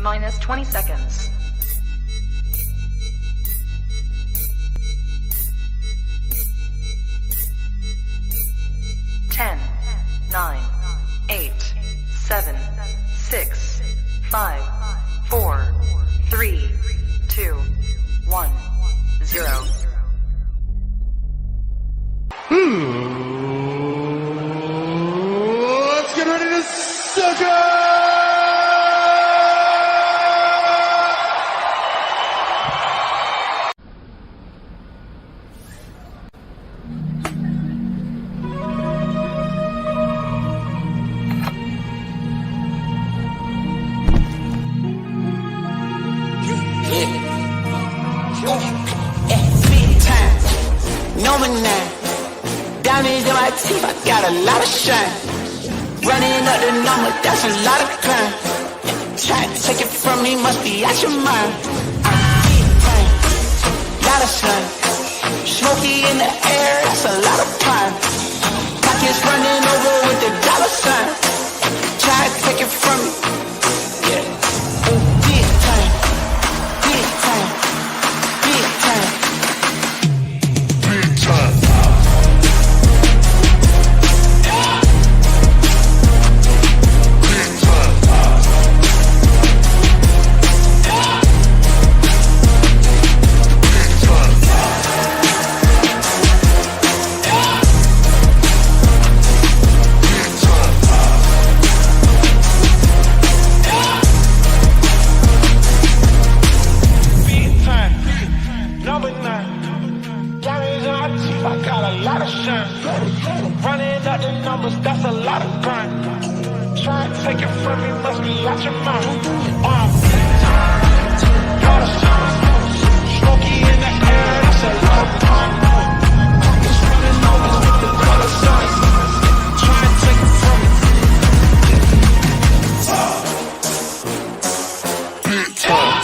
minus 20 seconds. 10, 9, 8, 7, 6, 5, 4, 3, 2, 1, 0. Let's get ready to sucker! Diamonds in my teeth, I got a lot of shine. Running up the number, that's a lot of crime. Try to take it from me, must be out your mind. Big time, lot of sun. Smoky in the air, that's a lot of pine. Pockets running over with the dollar sign. Try to take it from me, yeah. Big time, big time, big time, big time. Running up the numbers, that's a lot of crime. Try to take it from me, must be out your mind. Lot of sun, smoky in the air, that's a lot of crime. Pockets running over with the dollar signs. Try to take it from me. Big time.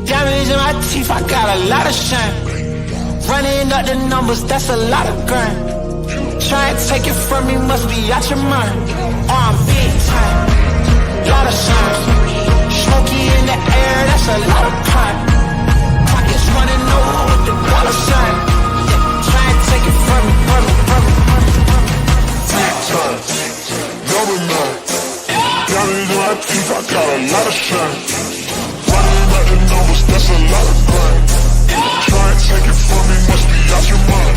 Diamonds in my teeth, I got a lot of shine. Running up the numbers, that's a lot of grind. Try to take it from me, must be out your mind. I'm big time, lot of shine. Smoky in the air, that's a lot of crime. Pockets running over with the dollar sign. Try to take it from me, big time, number 9. Diamonds in my teeth, I got a lot of shine. Running up the numbers, that's a lot of grind. Try and take it from me, must be out your mind.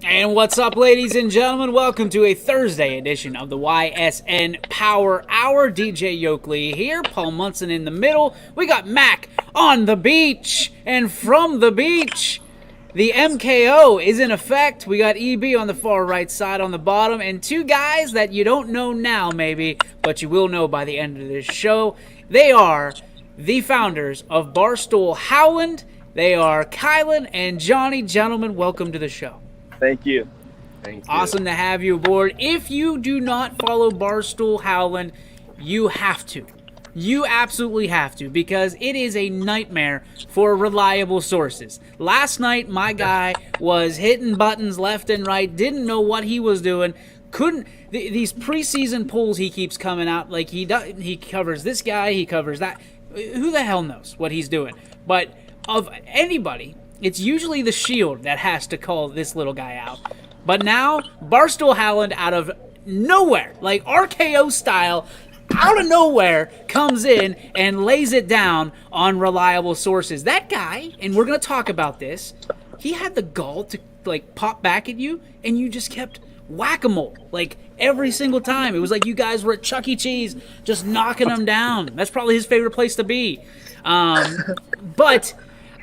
And what's up, ladies and gentlemen? Welcome to a Thursday edition of the YSN Power Hour. DJ Yoakley here, Paul Munson in the middle. We got Mac on the beach, and from the beach, the MKO is in effect. We got EB on the far right side on the bottom, and two guys that you don't know now maybe, but you will know by the end of this show. They are the founders of Barstool, Howland. They are Kylan and Johnny. Gentlemen, welcome to the show. Thank you. Thank you. Awesome to have you aboard. If you do not follow Barstool Howland, you have to. You absolutely have to, because it is a nightmare for reliable sources. Last night, my guy was hitting buttons left and right, didn't know what he was doing, couldn't. These preseason polls he keeps coming out, like he covers this guy, he covers that. Who the hell knows what he's doing? But of anybody, it's usually the Shield that has to call this little guy out. But now, Barstool Howland out of nowhere, like RKO style, out of nowhere, comes in and lays it down on reliable sources. That guy, and we're going to talk about this, he had the gall to like pop back at you, and you just kept whack-a-mole, like every single time. It was like you guys were at Chuck E. Cheese just knocking him down. That's probably his favorite place to be. But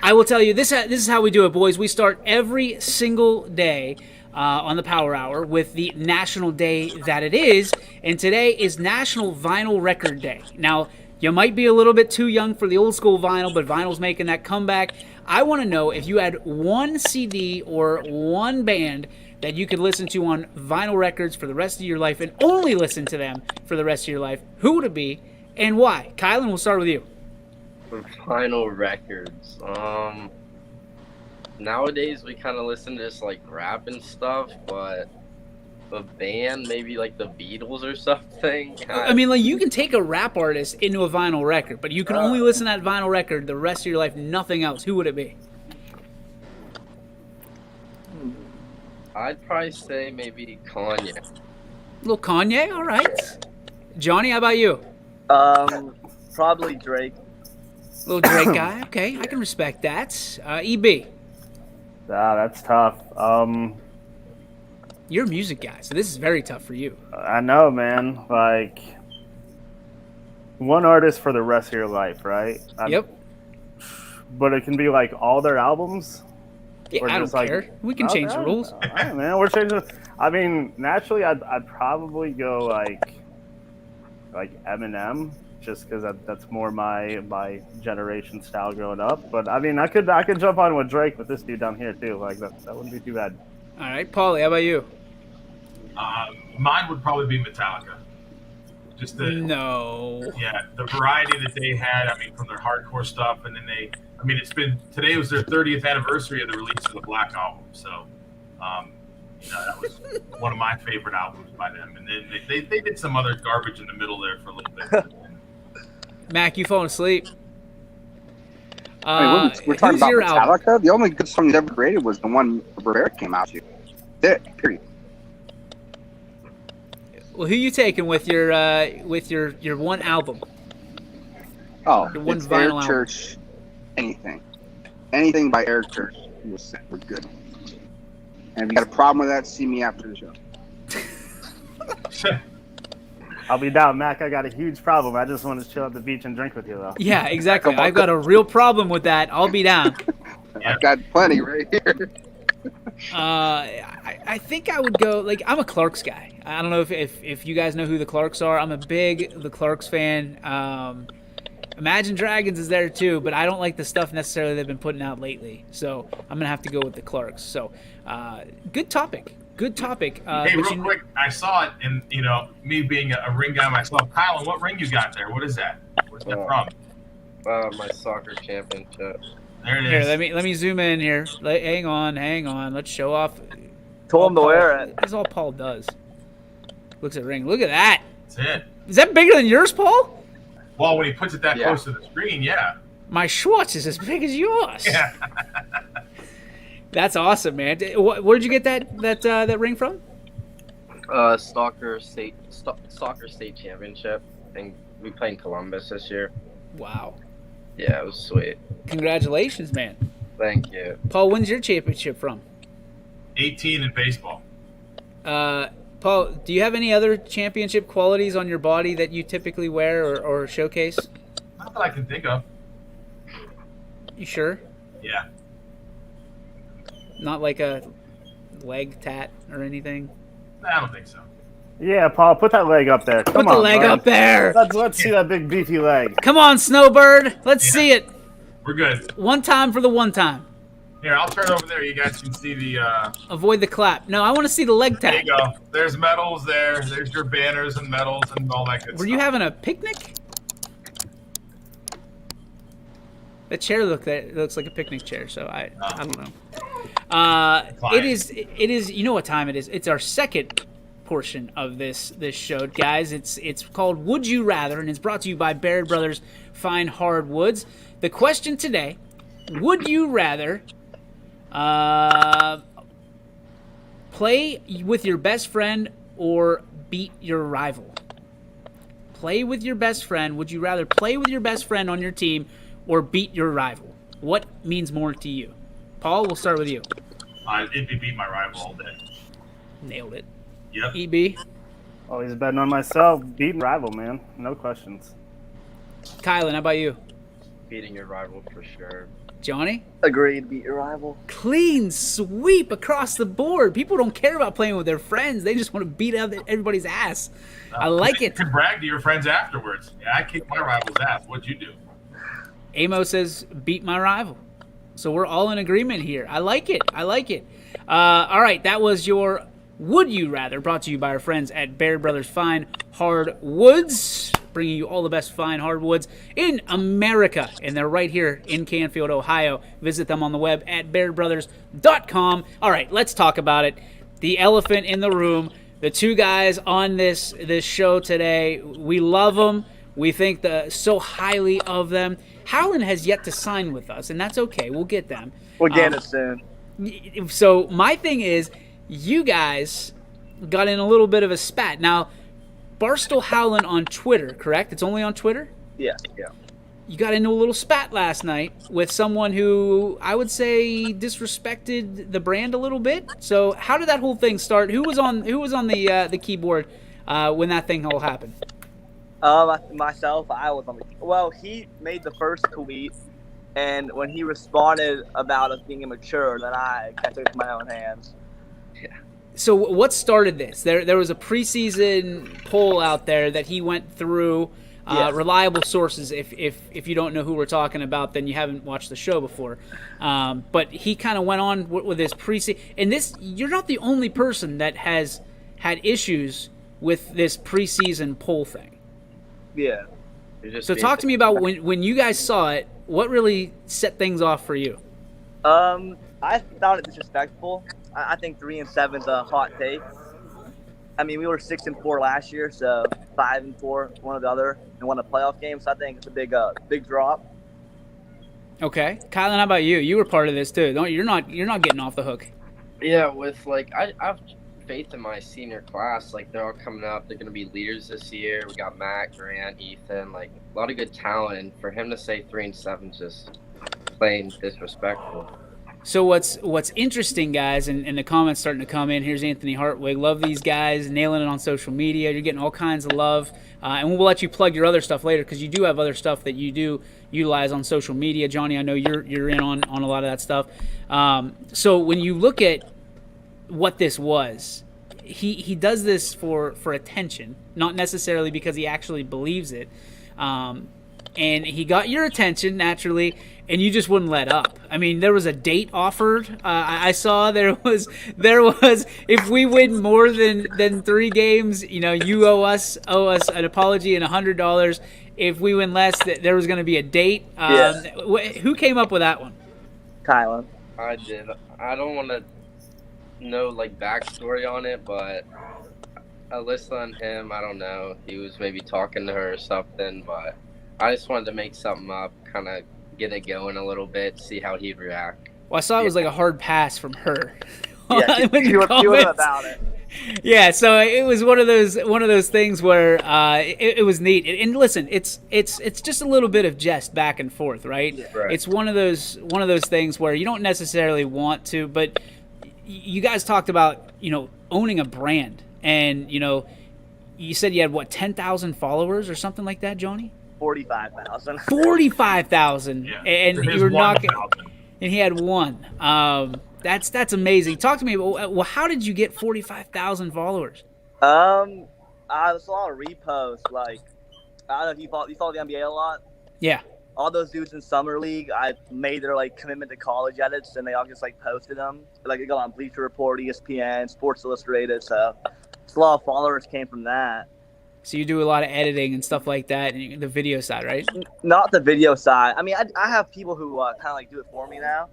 I will tell you, this is how we do it, boys. We start every single day on the Power Hour with the national day that it is, and today is National Vinyl Record Day. Now, You might be a little bit too young for the old school vinyl, but vinyl's making that comeback. I want to know if you had one CD or one band that you could listen to on vinyl records for the rest of your life and only listen to them for the rest of your life, who would it be and why? Kylan, we'll start with you. For vinyl records, nowadays we kind of listen to just like rap and stuff, but a band, maybe like the Beatles or something. I mean, like, you can take a rap artist into a vinyl record, but you can only listen to that vinyl record the rest of your life, nothing else. Who would it be? I'd probably say maybe Kanye. Little Kanye, all right. Johnny, how about you? Probably Drake. Little Drake guy. Okay, I can respect that. EB. That's tough. You're a music guy, so this is very tough for you. I know, man. Like, one artist for the rest of your life, right? Yep. But it can be like all their albums. Yeah, I don't care. We can change the rules. All right, man. We're changing. I mean, naturally, I'd probably go like Eminem, just because that's more my generation style growing up. But I mean, I could jump on with Drake with this dude down here too. Like that wouldn't be too bad. All right, Paulie, how about you? Mine would probably be Metallica. Just the the variety that they had. I mean, from their hardcore stuff, and then today was their 30th anniversary of the release of the Black Album. So, that was one of my favorite albums by them. And then they did some other garbage in the middle there for a little bit. Mac, you falling asleep? We're talking about Metallica. Album? The only good song they ever created was the one Berbick came out to. That's it. Period. Well, who you taking with your one album? Oh, your one it's vinyl Eric album. Church. Anything by Eric Church was good. And if you got a problem with that, see me after the show. I'll be down, Mac. I got a huge problem. I just want to chill at the beach and drink with you, though. Yeah, exactly. I've got a real problem with that. I'll be down. I've got plenty right here. I think I would go, like, I'm a Clarks guy. I don't know if you guys know who the Clarks are. I'm a big the Clarks fan. Imagine Dragons is there too, but I don't like the stuff necessarily they've been putting out lately. So I'm gonna have to go with the Clarks. So good topic. Hey, real quick, I saw it, and me being a ring guy myself. Kylan, what ring you got there? What is that? Where's that from? My soccer championship. There it Here, is. let me zoom in here. Hang on. Let's show off. Told him to wear it. That's all Paul does. Looks at ring. Look at that. That's it. Is that bigger than yours, Paul? Well, when he puts it that close to the screen, yeah. My Schwartz is as big as yours. Yeah. That's awesome, man. Where'd you get that ring from? Soccer state championship, and we played in Columbus this year. Wow. Yeah, it was sweet. Congratulations, man. Thank you. Paul, when's your championship from? 18 in baseball. Paul, do you have any other championship qualities on your body that you typically wear or showcase? Not that I can think of. You sure? Yeah. Not like a leg tat or anything? I don't think so. Yeah, Paul, put that leg up there. Come Put on, the leg bud. up there. Let's see that big beefy leg. Come on, Snowbird. Let's see it. We're good. One time for the one time. Here, I'll turn over there. You guys can see the... Avoid the clap. No, I want to see the leg There tap. you go. There's medals there. There's your banners and medals and all that good Were stuff. you having a picnic? The chair looks like a picnic chair, so I don't know. It is. You know what time it is? It's our second portion of this show, guys. It's called Would You Rather, and it's brought to you by Baird Brothers Fine Hardwoods. The question today: would you rather play with your best friend or beat your rival? Play with your best friend. Would you rather play with your best friend on your team or beat your rival? What means more to you? Paul, we'll start with you. It'd be beat my rival all day. Nailed it. Yep. EB? Always betting on myself. Beating rival, man. No questions. Kylan, how about you? Beating your rival for sure. Johnny? Agreed. Beat your rival. Clean sweep across the board. People don't care about playing with their friends. They just want to beat up everybody's ass. I like it. You can brag to your friends afterwards. Yeah, I kicked my rival's ass. What'd you do? Amo says, beat my rival. So we're all in agreement here. I like it. I like it. All right, that was your Would You Rather, brought to you by our friends at Bear Brothers Fine Hardwoods, bringing you all the best fine hardwoods in America. And they're right here in Canfield, Ohio. Visit them on the web at bearbrothers.com. All right, let's talk about it. The elephant in the room, the two guys on this show today. We love them. We think so highly of them. Howland has yet to sign with us, and that's okay. We'll get them. We'll get it soon. So my thing is, you guys got in a little bit of a spat. Now, Barstool Howland on Twitter, correct? It's only on Twitter? Yeah. You got into a little spat last night with someone who I would say disrespected the brand a little bit. So how did that whole thing start? Who was on the keyboard when that thing all happened? Myself, I was on the. Well, he made the first tweet, and when he responded about us being immature, then I took it into my own hands. Yeah. So what started this? There was a preseason poll out there that he went through. Yes. Reliable sources. If you don't know who we're talking about, then you haven't watched the show before. But he kind of went on with his preseason, and you're not the only person that has had issues with this preseason poll thing. Yeah. So talk to me about when you guys saw it. What really set things off for you? I found it disrespectful. I think 3-7 is a hot take. I mean, we were 6-4 last year, so 5-4 one or the other, and won a playoff game. So I think it's a big drop. Okay, Kylan, how about you? You were part of this too. You're not getting off the hook. Yeah, with I have faith in my senior class. Like, they're all coming up. They're gonna be leaders this year. We got Matt, Grant, Ethan, like a lot of good talent. And for him to say 3-7 is just plain disrespectful. So what's interesting, guys, and the comments starting to come in. Here's Anthony Hartwig. Love these guys, nailing it on social media. You're getting all kinds of love. And we'll let you plug your other stuff later because you do have other stuff that you do utilize on social media. Johnny, I know you're in on a lot of that stuff. So when you look at what this was, he does this for attention, not necessarily because he actually believes it. And he got your attention naturally, and you just wouldn't let up. I mean, there was a date offered. I saw there was if we win more than 3 games, you owe us an apology and $100. If we win less, there was going to be a date. Yes. Who came up with that one? Kylan. I did. I don't want to know backstory on it, but I listened on him. I don't know. He was maybe talking to her or something, but I just wanted to make something up, kind of get it going a little bit, see how he'd react. Well, I saw it was like a hard pass from her. Yeah, she was about it. Yeah, so it was one of those things where it was neat. And listen, it's just a little bit of jest back and forth, right? Yeah, right. It's one of those things where you don't necessarily want to, but you guys talked about owning a brand, and you said you had 10,000 followers or something like that, Johnny? 45,000. 45,000, Yeah. and you were not, and he had 1. That's amazing. Talk to me. Well, how did you get 45,000 followers? I saw a repost. I don't know if you follow the NBA a lot. Yeah. All those dudes in summer league, I made their commitment to college edits, and they all just posted them. It got on Bleacher Report, ESPN, Sports Illustrated. So a lot of followers came from that. So you do a lot of editing and stuff like that, and the video side, right? Not the video side. I mean, I have people who kind of do it for me now.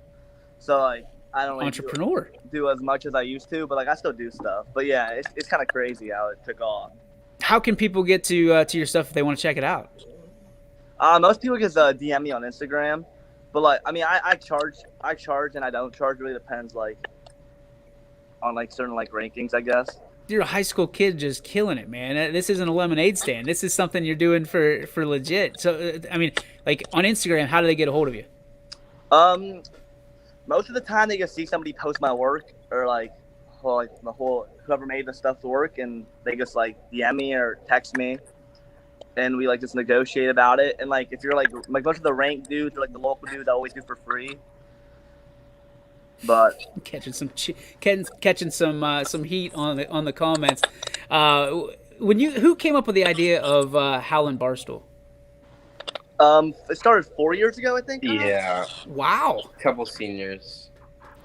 So I don't really entrepreneur do as much as I used to, but I still do stuff. But yeah, it's kind of crazy how it took off. How can people get to your stuff if they want to check it out? Most people just DM me on Instagram, but I mean, I charge and I don't charge. It really depends on certain rankings, I guess. You're a high school kid just killing it, man. This isn't a lemonade stand. This is something you're doing for legit. So, I mean, on Instagram, how do they get a hold of you? Most of the time they just see somebody post my work or whoever made the stuff to work, and they just DM me or text me. and we like just negotiate about it. And like if you're like most of the ranked dudes or like the local dudes, I always do for free. But catching some heat on the comments. Who came up with the idea of Howland Barstool? It started 4 years ago, I think. Yeah. Wow. A couple seniors.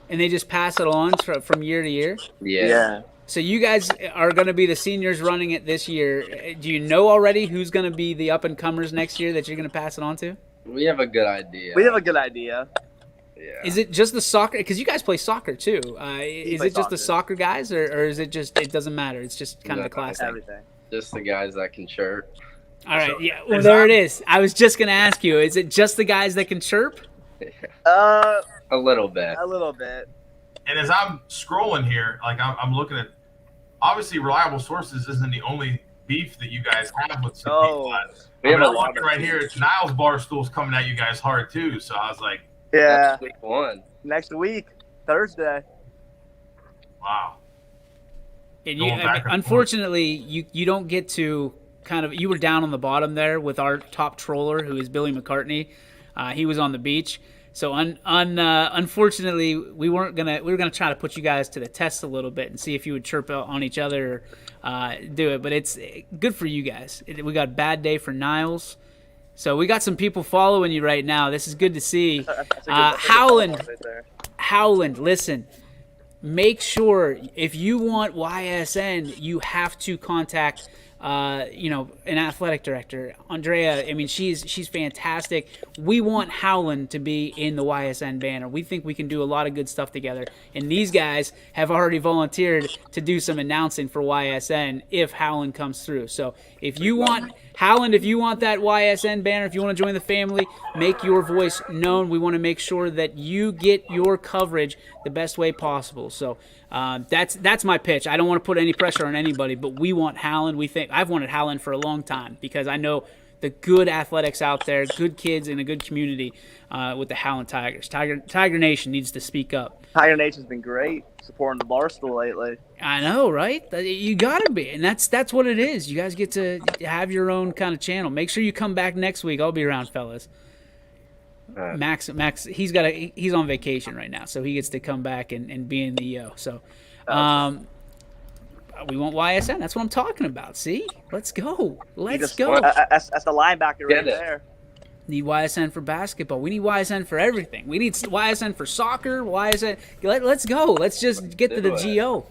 And they just pass it on from year to year? Yeah. So you guys are going to be the seniors running it this year. Do you know already who's going to be the up-and-comers next year that you're going to pass it on to? We have a good idea. Yeah. Is it just the soccer? Because you guys play soccer too. Is it just the soccer guys, or is it just it doesn't matter? It's just kind of the class thing. Everything. Just the guys that can chirp. All right, yeah. Well, there it is. I was just gonna ask you: is it just the guys that can chirp? A little bit. A little bit. And as I'm scrolling here, like I'm looking at, obviously, Reliable Sources isn't the only beef that you guys have with some people. I'm looking right here. Niles Barstool's coming at you guys hard too. So I was like, yeah, week 1. Next week, Thursday. Wow. And unfortunately, you don't get to kind of. You were down on the bottom there with our top troller, who is Billy McCartney. He was on the beach. So unfortunately, we were gonna try to put you guys to the test a little bit and see if you would chirp on each other or do it. But it's good for you guys. We got a bad day for Niles. So we got some people following you right now. This is good to see. Howland, listen. Make sure if you want YSN, you have to contact an athletic director, Andrea. I mean, she's fantastic. We want Howland to be in the YSN banner. We think we can do a lot of good stuff together. And these guys have already volunteered to do some announcing for YSN if Howland comes through. So if you want Howland, if you want that YSN banner, if you want to join the family, make your voice known. We want to make sure that you get your coverage the best way possible. So that's my pitch. I don't want to put any pressure on anybody, but we want Howland. I've wanted Howland for a long time because I know the good athletics out there, good kids in a good community with the Howland Tigers. Tiger Nation needs to speak up. Tiger Nation's been great supporting the Barstool lately. I know, right? You got to be, and that's what it is. You guys get to have your own kind of channel. Make sure you come back next week. I'll be around, fellas. Max, he's on vacation right now, so he gets to come back and be in the EO. So, we want YSN. That's what I'm talking about. See, let's go. Let's go. That's the linebacker right there. Need YSN for basketball. We need YSN for everything. We need YSN for soccer. YSN. Let's go. Let's just get to the GO.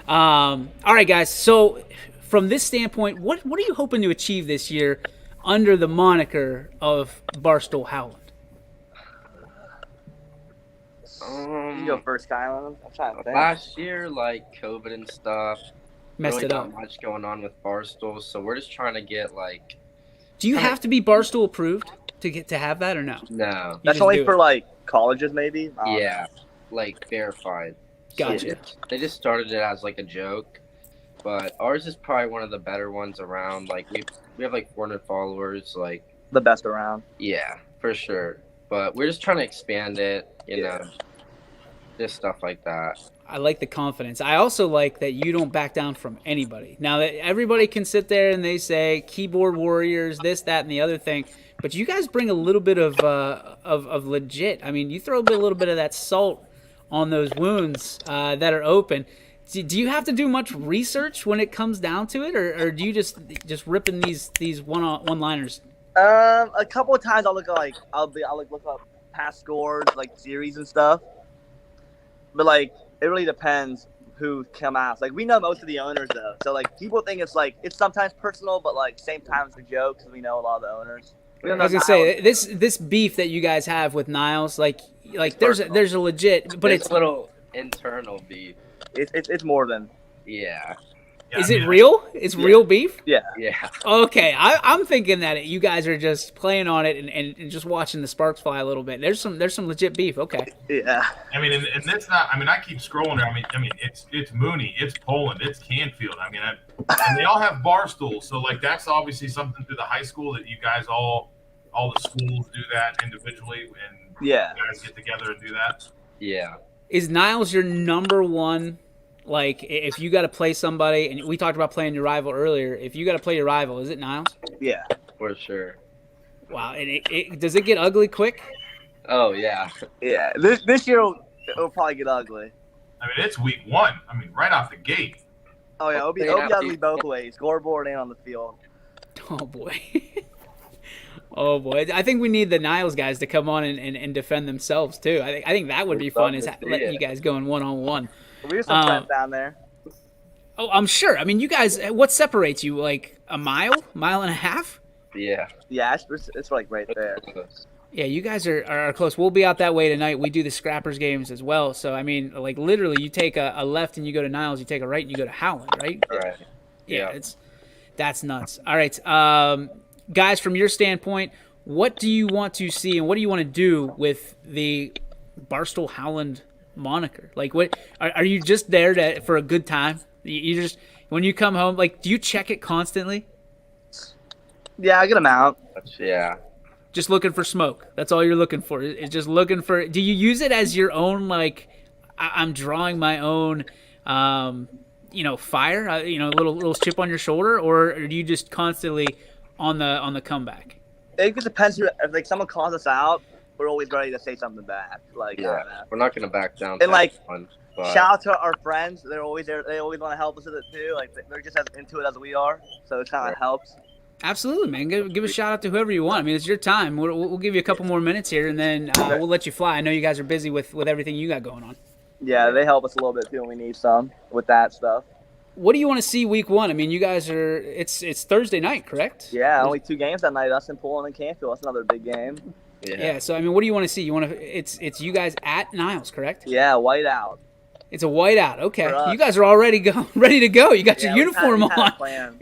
All right, guys. So, from this standpoint, what are you hoping to achieve this year under the moniker of Barstool Howland? You go first, Kyle. I'm trying to think. Last year, like COVID and stuff, messed it up. Not much going on with Barstool, so we're just trying to get like. Do you have to be Barstool approved to have that or no? No, that's only for like colleges, maybe. Yeah, like verified. Gotcha. So they just started it as like a joke, but ours is probably one of the better ones around. Like we have like 400 followers, like the best around. Yeah, for sure. But we're just trying to expand it, you know. Just stuff like that. I like the confidence. I also like that you don't back down from anybody. Now that everybody can sit there and they say keyboard warriors, this, that, and the other thing, but you guys bring a little bit of legit. I mean, you throw a little bit of that salt on those wounds that are open. Do you have to do much research when it comes down to it, or do you just ripping these one-liners? A couple of times I'll look up past scores, like series and stuff. But like it really depends who come out. Like we know most of the owners though, so like people think it's sometimes personal, but like same time it's a joke because we know a lot of the owners. I was gonna say this beef that you guys have with Niles, like there's a legit, but it's a little internal beef. It's more than. Yeah. Is it real? It's real beef? Yeah. Yeah. Okay, I'm thinking that you guys are just playing on it and just watching the sparks fly a little bit. There's some legit beef. Okay. Yeah. I mean, and that's not. I mean, I keep scrolling there. I mean, it's Mooney, it's Poland, it's Canfield. I mean, and they all have Barstool. So like that's obviously something through the high school that you guys all the schools do that individually, and you guys get together and do that. Yeah. Is Niles your number one Like, if you got to play somebody, and we talked about playing your rival earlier, if you got to play your rival, is it Niles? Yeah. For sure. Wow. And does it get ugly quick? Oh, yeah. Yeah. This year it'll probably get ugly. I mean, it's week 1. I mean, right off the gate. Oh, yeah. It'll be ugly both ways, scoreboard and on the field. Oh, boy. Oh, boy. I think we need the Niles guys to come on and defend themselves, too. I think that would be fun, is letting you guys go in one-on-one. We have some friends down there. Oh, I'm sure. I mean, you guys, what separates you? Like a mile and a half? Yeah. Yeah, it's like right there. Yeah, you guys are close. We'll be out that way tonight. We do the Scrappers games as well. So, I mean, like literally you take a left and you go to Niles, you take a right and you go to Howland, right? Right. Yeah, that's nuts. All right. Guys, from your standpoint, what do you want to see and what do you want to do with the Barstool Howland moniker? Like, what are you just there for a good time? You just, when you come home, like, do you check it constantly? Yeah, I get them out. Yeah. Just looking for smoke. That's all you're looking for. It's just looking for. Do you use it as your own, like, I'm drawing my own, fire, little chip on your shoulder, or do you just constantly on the comeback? It just depends. If like someone calls us out, we're always ready to say something back. Like, yeah, we're not gonna back down. And like, but shout out to our friends. They're always there. They always want to help us with it too. Like, they're just as into it as we are, so it kind of helps. Absolutely, man. Give a shout out to whoever you want. I mean, it's your time. We'll give you a couple more minutes here, and then we'll let you fly. I know you guys are busy with everything you got going on. Yeah, they help us a little bit too when we need some with that stuff. What do you want to see week 1? I mean, you guys are it's Thursday night, correct? Yeah, only 2 games that night. Us and Poland and Canfield. That's another big game. Yeah. So I mean, what do you want to see? You want to? It's you guys at Niles, correct? Yeah, white out. It's a white out. Okay, you guys are already ready to go. You got your uniform on.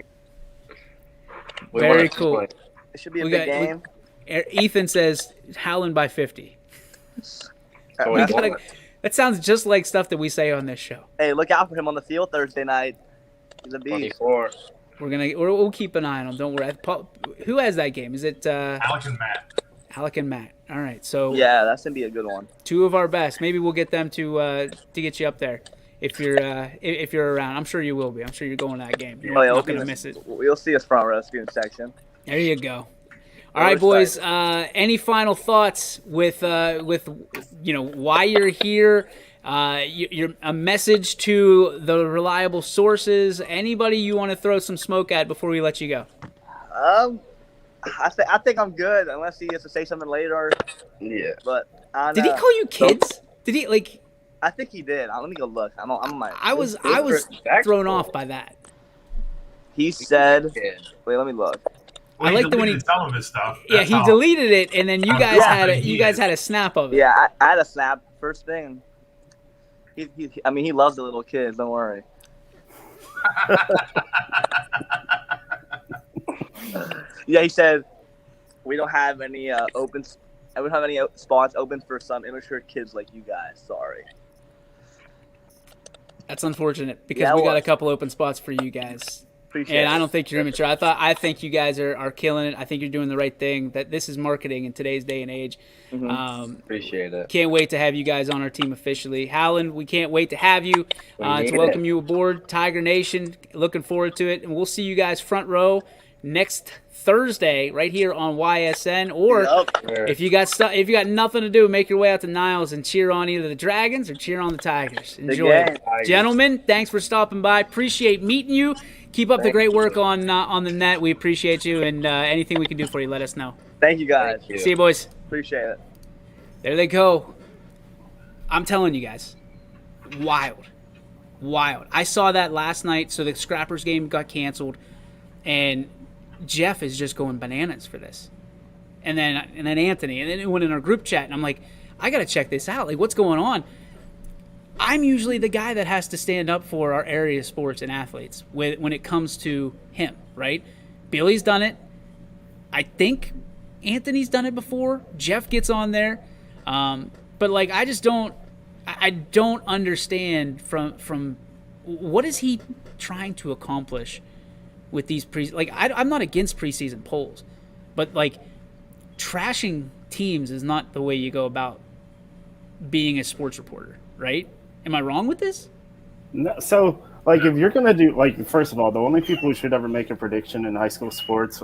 Very cool. It should be a big game. Ethan says Howland by 50. That sounds just like stuff that we say on this show. Hey, look out for him on the field Thursday night. He's a beast. 24. We'll keep an eye on him. Don't worry. Who has that game? Is it Alec and Matt? Alec and Matt. All right. So yeah, that's gonna be a good one. 2 of our best. Maybe we'll get them to get you up there if you're around. I'm sure you will be. I'm sure you're going to that game. You're not going to miss it. We'll see us front row student section. There you go. All right, boys. Any final thoughts with why you're here? You're a message to the reliable sources. Anybody you want to throw some smoke at before we let you go? I think I'm good unless he has to say something later. Yeah. But did he call you kids? Did he like? I think he did. Let me go look. I was thrown off by that. He said, "Wait, let me look." Well, I like the when he some of his stuff. Yeah, he deleted it, and then you guys had a snap of it. Yeah, I had a snap first thing. He loves the little kids. Don't worry. Yeah, he said we don't have any open. I don't have any spots open for some immature kids like you guys. Sorry. That's unfortunate because we got a couple open spots for you guys. Appreciate I don't think you're immature. I think you guys are killing it. I think you're doing the right thing. That this is marketing in today's day and age. Mm-hmm. Appreciate it. Can't wait to have you guys on our team officially. Howland, we can't wait to have you to welcome you aboard Tiger Nation. Looking forward to it, and we'll see you guys front row next Thursday right here on YSN. Or if you got nothing to do, make your way out to Niles and cheer on either the Dragons or cheer on the Tigers. Enjoy it, gentlemen. Thanks for stopping by. Appreciate meeting you. Keep up the great work on the net. We appreciate you, and anything we can do for you, let us know. Thank you, guys. Thank you. See you, boys. Appreciate it. There they go. I'm telling you guys, wild. I saw that last night. So the Scrappers game got canceled, and Jeff is just going bananas for this. And then Anthony, and then it went in our group chat, and I'm like, I gotta check this out. Like, what's going on? I'm usually the guy that has to stand up for our area sports and athletes when it comes to him, right? Billy's done it. I think Anthony's done it before. Jeff gets on there. But like, I don't understand from what is he trying to accomplish with these I'm not against preseason polls, but like trashing teams is not the way you go about being a sports reporter, right? Am I wrong with this? No, so, like, if you're gonna do, like, first of all, the only people who should ever make a prediction in high school sports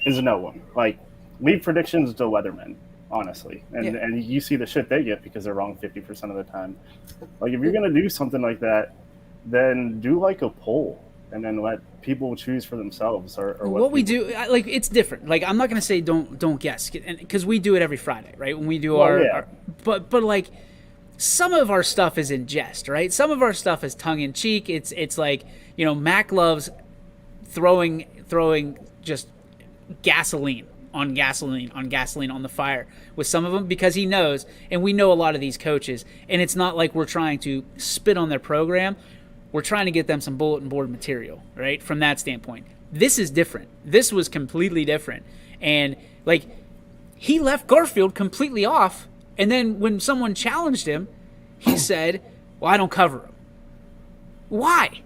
is no one. Like, leave predictions to weathermen, honestly, and you see the shit they get because they're wrong 50% of the time. Like, if you're gonna do something like that, then do like a poll and then let people choose for themselves. Or what we do, like, it's different. Like, I'm not gonna say don't guess, because we do it every Friday, right? When we do our but like. Some of our stuff is in jest, right? Some of our stuff is tongue in cheek. It's like, you know, Mac loves throwing just gasoline on the fire with some of them, because he knows, and we know a lot of these coaches, and it's not like we're trying to spit on their program. We're trying to get them some bulletin board material, right? From that standpoint. This is different. This was completely different. And, like, he left Garfield completely off. And then when someone challenged him, he said, well, I don't cover him. Why?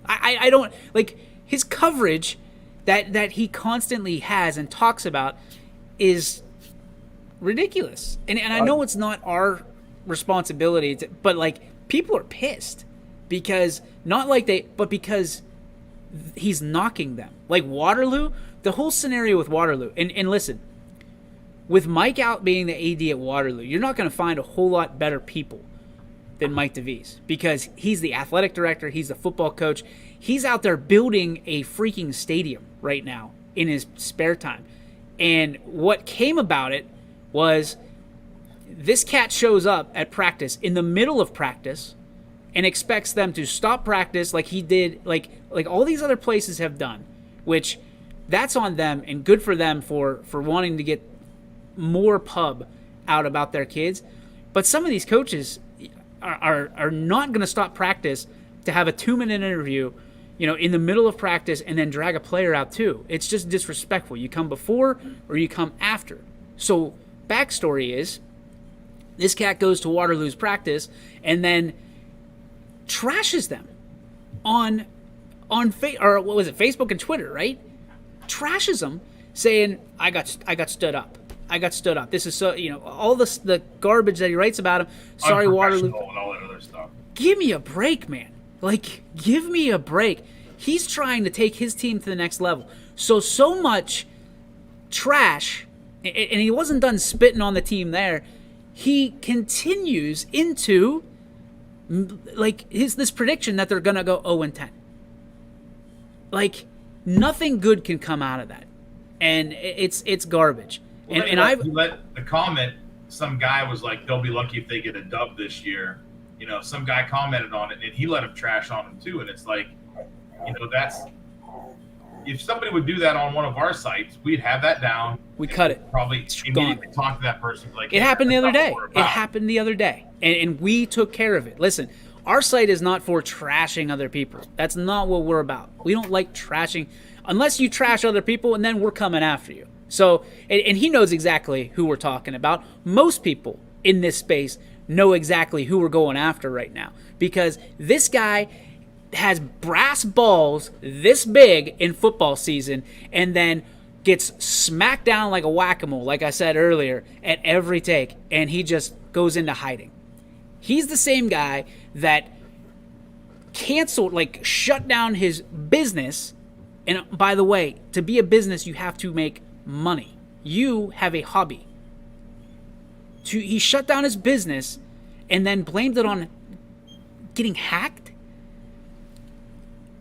I don't, like, his coverage that he constantly has and talks about is ridiculous. And I know it's not our responsibility, but, like, people are pissed because, not like but because he's knocking them. Like Waterloo, the whole scenario with Waterloo, and listen, with Mike out being the AD at Waterloo, you're not going to find a whole lot better people than Mike DeVries, because he's the athletic director, he's the football coach. He's out there building a freaking stadium right now in his spare time. And what came about it was this cat shows up at practice in the middle of practice and expects them to stop practice like he did, like all these other places have done, which that's on them, and good for them for wanting to get more pub out about their kids. But some of these coaches are not going to stop practice to have a 2-minute interview, you know, in the middle of practice and then drag a player out too. It's just disrespectful. You come before or you come after. So backstory is, this cat goes to Waterloo's practice and then trashes them on Facebook and Twitter, right? Trashes them, saying, I got stood up. I got stood up. This is so, you know, all the garbage that he writes about him. Sorry, Waterloo. And all that other stuff. Give me a break, man. Like, give me a break. He's trying to take his team to the next level. So much trash, and he wasn't done spitting on the team there. He continues into, like, this prediction that they're going to go 0-10. Like, nothing good can come out of that. And it's garbage. Well, you let the comment, some guy was like, they'll be lucky if they get a dub this year. You know, some guy commented on it, and he let him trash on him too. And it's like, you know, that's, if somebody would do that on one of our sites, we'd have that down. We cut it. Probably immediately talk to that person. Like, it happened the other day. It happened the other day. And we took care of it. Listen, our site is not for trashing other people. That's not what we're about. We don't like trashing, unless you trash other people, and then we're coming after you. So, and he knows exactly who we're talking about. Most people in this space know exactly who we're going after right now, because this guy has brass balls this big in football season and then gets smacked down like a whack-a-mole, like I said earlier, at every take, and he just goes into hiding. He's the same guy that canceled, like, shut down his business. And by the way, to be a business, you have to make money. You have a hobby. He shut down his business and then blamed it on getting hacked.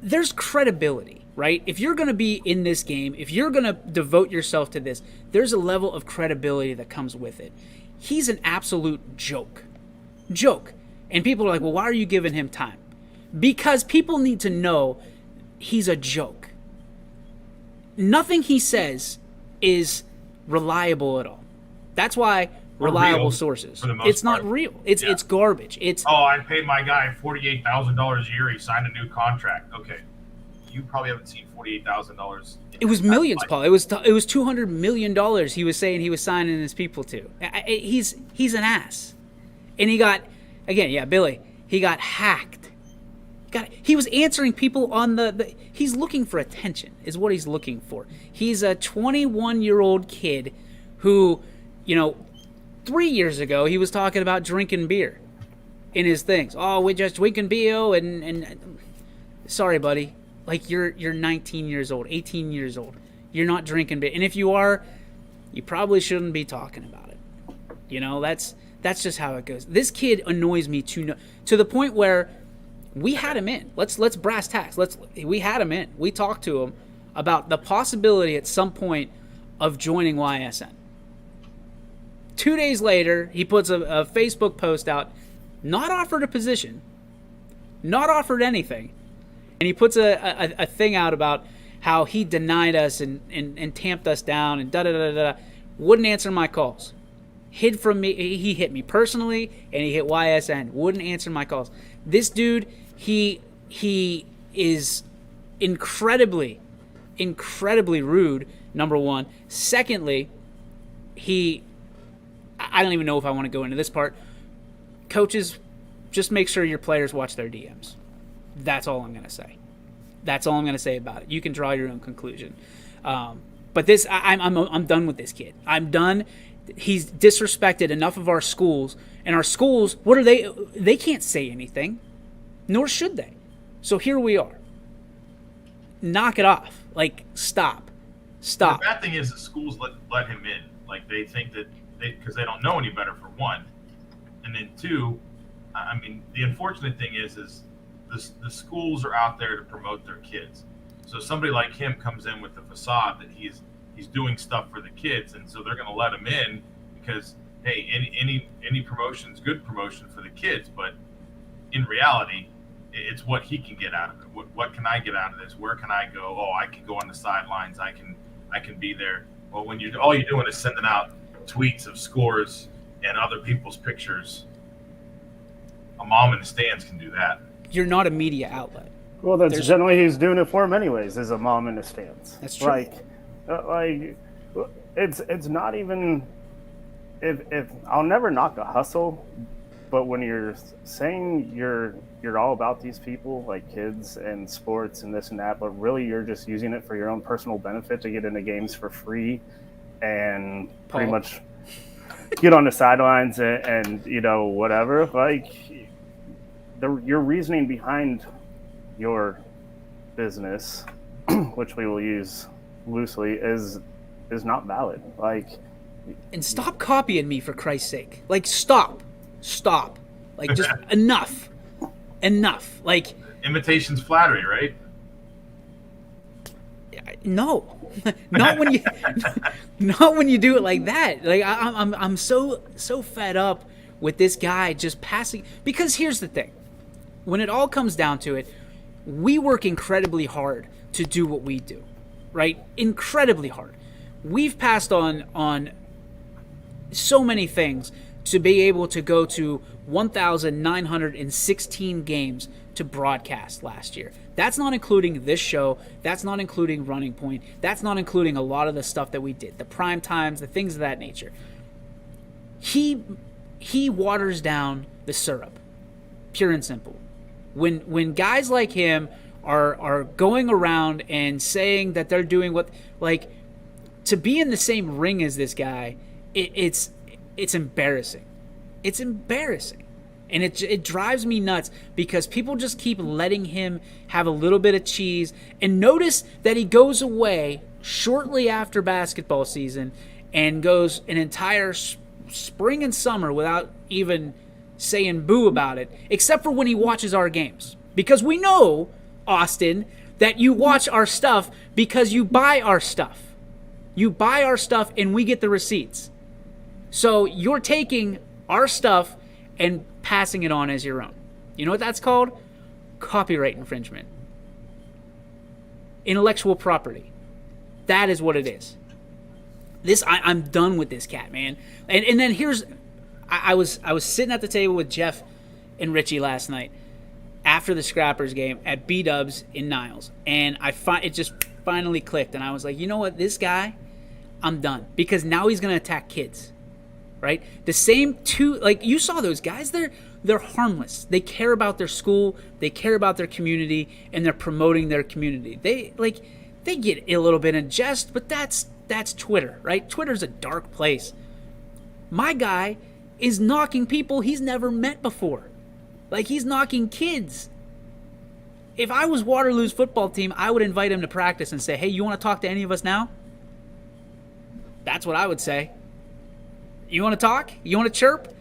There's credibility, right? If you're going to be in this game, if you're going to devote yourself to this, there's a level of credibility that comes with it. He's an absolute joke. And people are like, well, why are you giving him time? Because people need to know he's a joke. Nothing he says is reliable at all. That's why reliable sources. It's not real. It's garbage. I paid my guy $48,000 a year. He signed a new contract. Okay, you probably haven't seen $48,000. It was millions, Paul. It was $200 million. He was saying he was signing his people to. He's an ass, and he got, again, Billy. He got hacked. He was answering people on the he's looking for attention, is what he's looking for. He's a 21-year-old kid who, 3 years ago he was talking about drinking beer. in his things. Oh, we can beer and sorry, buddy. Like you're 19 years old, 18 years old. You're not drinking beer, and if you are, you probably shouldn't be talking about it. You know, that's just how it goes. This kid annoys me to the point where we had him in. Let's brass tacks. We had him in. We talked to him about the possibility at some point of joining YSN. 2 days later, he puts a Facebook post out, not offered a position, not offered anything, and he puts a thing out about how he denied us and tamped us down and da-da-da-da-da. Wouldn't answer my calls. Hid from me. He hit me personally, and he hit YSN. Wouldn't answer my calls. This dude, he is incredibly rude, number one. Secondly, I don't even know if I want to go into this part. Coaches, just make sure your players watch their DMs. That's all I'm going to say. That's all I'm going to say about it. You can draw your own conclusion. But this, I'm done with this kid. I'm done. He's disrespected enough of our schools. And our schools, what are they? They can't say anything. Nor should they. So here we are. Knock it off. Like, stop. The bad thing is the schools let him in. Like, they think that because they don't know any better, for one. And then two, I mean, the unfortunate thing is the schools are out there to promote their kids. So somebody like him comes in with the facade that he's doing stuff for the kids, and so they're going to let him in because, hey, any promotion's good promotion for the kids. But in reality, it's what he can get out of it. What can I get out of this? Where can I go? Oh, I can go on the sidelines. I can be there. Well, when all you're doing is sending out tweets of scores and other people's pictures, a mom in the stands can do that. You're not a media outlet. Well, that's generally who's doing it for him anyways, is a mom in the stands. That's true. Like it's not even if I'll never knock the hustle, but when you're saying you're all about these people, like kids and sports and this and that, but really you're just using it for your own personal benefit to get into games for free and pretty much get on the sidelines and you know, whatever. Like your reasoning behind your business, which we will use loosely, is not valid. Like, and stop copying me, for Christ's sake. Like, stop. Like, just enough. Like, imitation's flattery, right? No, not when you do it like that. Like, I'm so fed up with this guy just passing. Because here's the thing, when it all comes down to it, we work incredibly hard to do what we do, right? Incredibly hard. We've passed on so many things to be able to go to 1,916 games to broadcast last year. That's not including this show. That's not including Running Point. That's not including a lot of the stuff that we did, the prime times, the things of that nature. He waters down the syrup, pure and simple. When guys like him are going around and saying that they're doing what, like, to be in the same ring as this guy, it's embarrassing. It's embarrassing. And it drives me nuts because people just keep letting him have a little bit of cheese. And notice that he goes away shortly after basketball season and goes an entire spring and summer without even saying boo about it, except for when he watches our games. Because we know, Austin, that you watch our stuff because you buy our stuff. You buy our stuff and we get the receipts. So you're taking our stuff and passing it on as your own. You know what that's called? Copyright infringement. Intellectual property. That is what it is. I'm done with this cat, man. And then here's, I was sitting at the table with Jeff and Richie last night after the Scrappers game at B-Dubs in Niles, and it just finally clicked, and I was like, you know what, this guy, I'm done, because now he's gonna attack kids, right? The same two, like, you saw those guys, they're harmless. They care about their school, they care about their community, and they're promoting their community. They get a little bit in jest, but that's Twitter, right? Twitter's a dark place. My guy is knocking people he's never met before. Like, he's knocking kids. If I was Waterloo's football team, I would invite him to practice and say, hey, you want to talk to any of us now? That's what I would say. You want to talk? You want to chirp?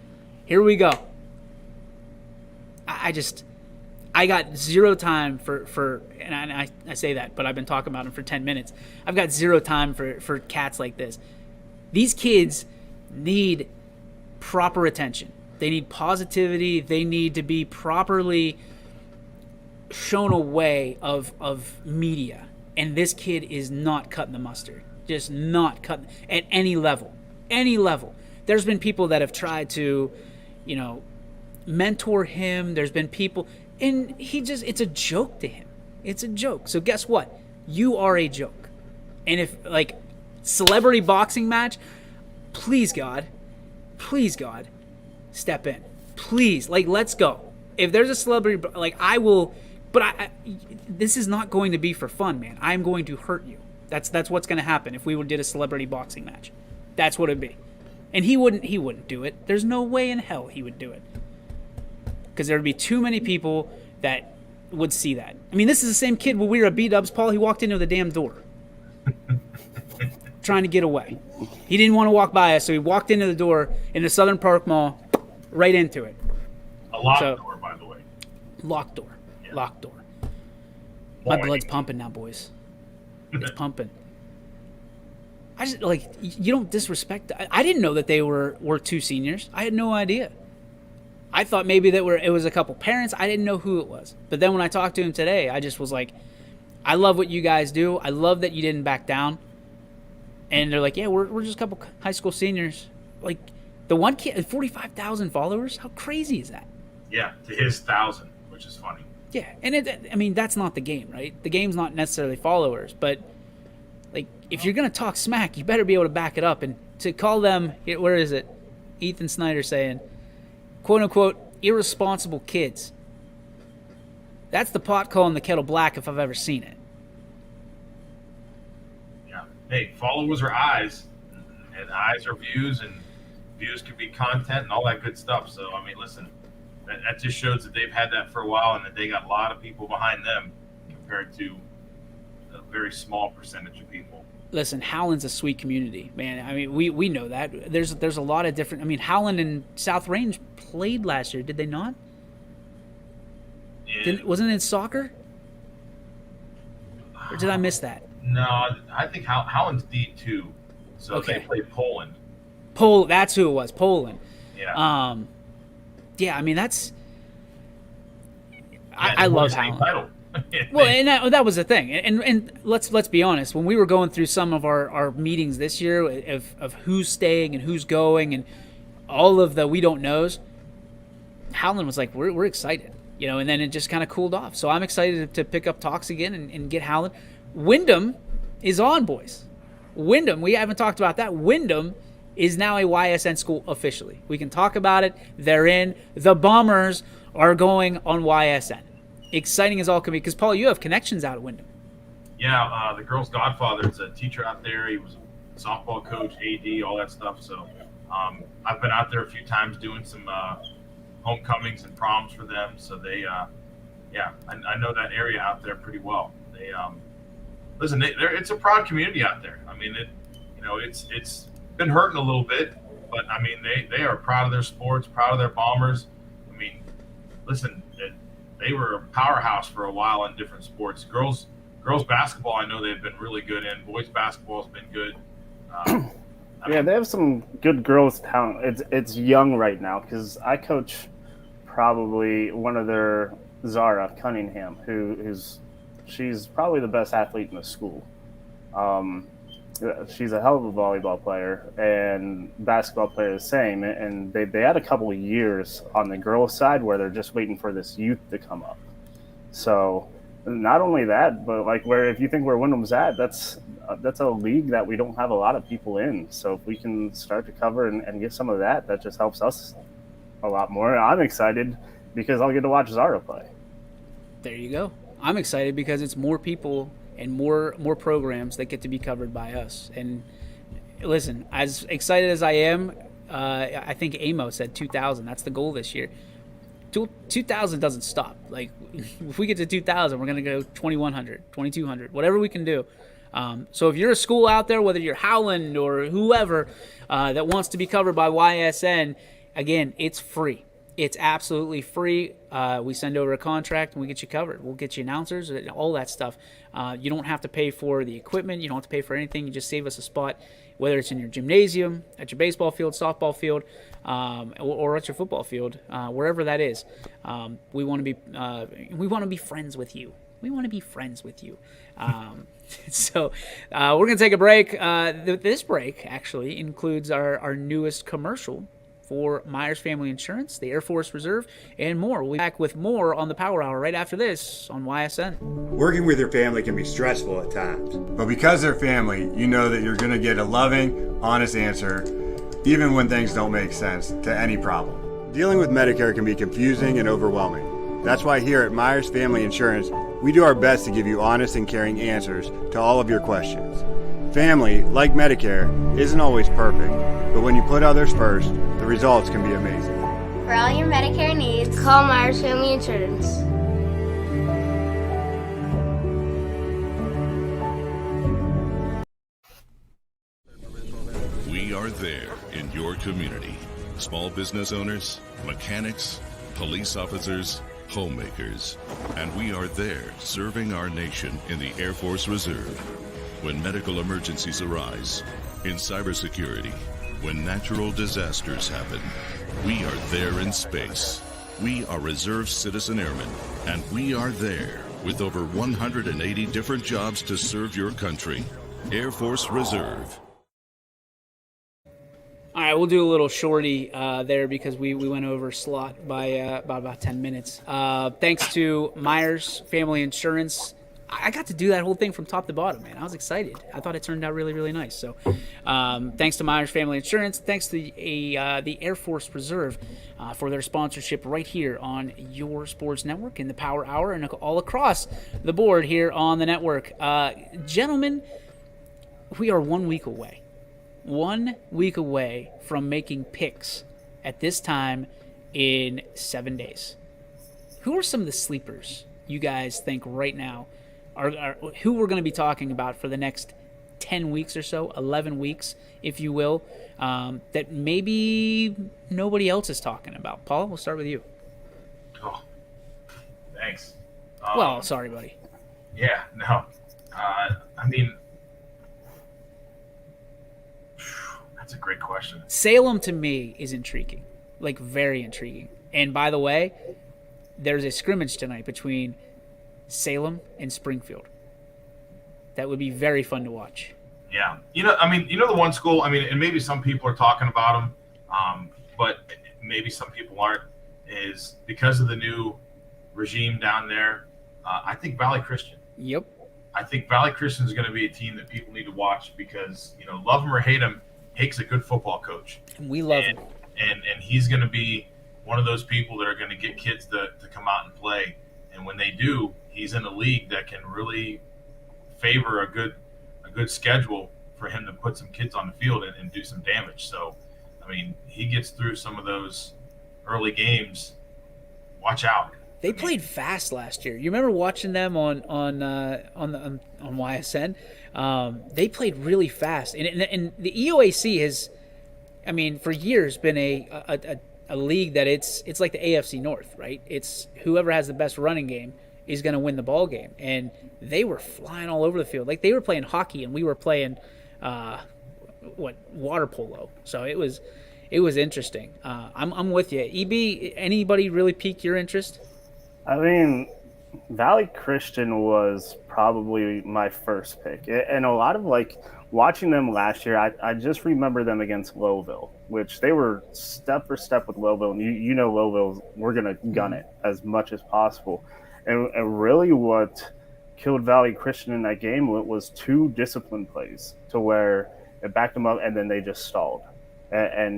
Here we go. I got zero time for and I say that, but I've been talking about him for 10 minutes. I've got zero time for cats like this. These kids need proper attention. They need positivity. They need to be properly shown a way of media. And this kid is not cutting the mustard. Just not cutting at any level. Any level. There's been people that have tried to, mentor him. There's been people, and it's a joke to him. It's a joke. So guess what? You are a joke. And if, celebrity boxing match, please God, step in. Please, let's go. If there's a celebrity, I will, but this is not going to be for fun, man. I'm going to hurt you. That's what's going to happen if we did a celebrity boxing match. That's what it'd be. And he wouldn't do it. There's no way in hell he would do it. Because there would be too many people that would see that. I mean, this is the same kid when we were at B-Dubs, Paul. He walked into the damn door. Trying to get away. He didn't want to walk by us, so he walked into the door in the Southern Park Mall, right into it. A locked door, by the way. Locked door. Yeah. Locked door. My blood's pumping now, boys. It's pumping. I just, you don't disrespect. I didn't know that they were two seniors. I had no idea. I thought maybe it was a couple parents. I didn't know who it was. But then when I talked to him today, I just was like, I love what you guys do. I love that you didn't back down. And they're like, yeah, we're just a couple high school seniors. Like, the one kid, 45,000 followers? How crazy is that? Yeah, to his 1,000, which is funny. Yeah, and that's not the game, right? The game's not necessarily followers, but if you're gonna talk smack, you better be able to back it up. And to call them, where is it? Ethan Snyder saying, quote unquote, irresponsible kids. That's the pot calling the kettle black if I've ever seen it. Yeah. Hey, followers are eyes, and eyes are views, and views can be content and all that good stuff. So I mean, listen. That just shows that they've had that for a while and that they got a lot of people behind them compared to a very small percentage of people. Listen, Howland's a sweet community, man. I mean, we know that. There's a lot of different. I mean, Howland and South Range played last year, did they not? Yeah. Wasn't it in soccer? Or did I miss that? No, I think Howland's D2, so okay. They played Poland. That's who it was, Poland. Yeah. Yeah, I mean that's. I love Howland. Well, and that was the thing, and let's be honest. When we were going through some of our meetings this year of who's staying and who's going and all of the we don't knows, Howland was like, we're excited, and then it just kind of cooled off. So I'm excited to pick up talks again and get Howland. Windham is on, boys. Windham, we haven't talked about that. Windham is now a YSN school officially. We can talk about it. They're in. The Bombers are going on YSN. Exciting as all can be. Because, Paul, you have connections out at Windham. Yeah, the girl's godfather is a teacher out there. He was a softball coach, AD, all that stuff. So I've been out there a few times doing some homecomings and proms for them. So they, I know that area out there pretty well. They, listen, it's a proud community out there. I mean, it's been hurting a little bit, but I mean they are proud of their sports, proud of their Bombers. I mean, listen, they were a powerhouse for a while in different sports. Girls basketball, I know they've been really good in. Boys basketball has been good. They have some good girls talent. It's young right now because I coach probably one of their Zara Cunningham, she's probably the best athlete in the school. She's a hell of a volleyball player and basketball player the same. And they had a couple of years on the girls' side where they're just waiting for this youth to come up. So not only that, but if you think where Windham's at, that's a league that we don't have a lot of people in. So if we can start to cover and get some of that just helps us a lot more. I'm excited because I'll get to watch Zara play. There you go. I'm excited because it's more people and more programs that get to be covered by us. And listen, as excited as I am, I think Amo said 2,000. That's the goal this year. 2,000 doesn't stop. Like, if we get to 2,000, we're going to go 2,100, 2,200, whatever we can do. So if you're a school out there, whether you're Howland or whoever that wants to be covered by YSN, again, it's free. It's absolutely free. We send over a contract and we get you covered. We'll get you announcers, all that stuff. You don't have to pay for the equipment. You don't have to pay for anything. You just save us a spot, whether it's in your gymnasium, at your baseball field, softball field, or at your football field, wherever that is. We want to be friends with you. We want to be friends with you. So we're going to take a break. This break actually includes our newest commercial for Myers Family Insurance, the Air Force Reserve, and more. We'll be back with more on the Power Hour right after this on YSN. Working with your family can be stressful at times, but because they're family, you know that you're going to get a loving, honest answer, even when things don't make sense to any problem. Dealing with Medicare can be confusing and overwhelming. That's why here at Myers Family Insurance, we do our best to give you honest and caring answers to all of your questions. Family, like Medicare, isn't always perfect, but when you put others first, the results can be amazing. For all your Medicare needs, call Myers Family Insurance. We are there in your community. Small business owners, mechanics, police officers, homemakers, and we are there serving our nation in the Air Force Reserve. When medical emergencies arise, in cybersecurity, when natural disasters happen, we are there in space. We are Reserve Citizen Airmen, and we are there with over 180 different jobs to serve your country. Air Force Reserve. All right, we'll do a little shorty there because we went over slot by about 10 minutes. Thanks to Myers Family Insurance. I got to do that whole thing from top to bottom, man. I was excited. I thought it turned out really, really nice. So thanks to Myers Family Insurance. Thanks to the Air Force Reserve for their sponsorship right here on your sports network in the Power Hour and all across the board here on the network. Gentlemen, we are 1 week away. 1 week away from making picks at this time in 7 days. Who are some of the sleepers you guys think right now are who we're going to be talking about for the next 10 weeks or so, 11 weeks, if you will, that maybe nobody else is talking about? Paul, we'll start with you. Oh, thanks. Well, sorry, buddy. Yeah, no. I mean, that's a great question. Salem, to me, is intriguing, like very intriguing. And by the way, there's a scrimmage tonight between Salem and Springfield. That would be very fun to watch. Yeah. The one school, and maybe some people are talking about them, but maybe some people aren't, is because of the new regime down there, I think Valley Christian. Yep. I think Valley Christian is going to be a team that people need to watch because, love him or hate him, Hake's a good football coach. We love him. And he's going to be one of those people that are going to get kids to come out and play. And when they do, he's in a league that can really favor a good schedule for him to put some kids on the field and do some damage. So, he gets through some of those early games. Watch out. They played fast last year. You remember watching them on YSN? They played really fast, and the EOAC has, for years been a league that it's like the AFC North, right? It's whoever has the best running game is going to win the ball game, and they were flying all over the field. Like they were playing hockey, and we were playing water polo. So it was interesting. I'm with you. EB, anybody really pique your interest? Valley Christian was probably my first pick. And a lot of watching them last year, I just remember them against Lowville, which they were step for step with Lowville. And Lowville, we're going to gun it as much as possible. And really what killed Valley Christian in that game was two discipline plays to where it backed them up and then they just stalled. And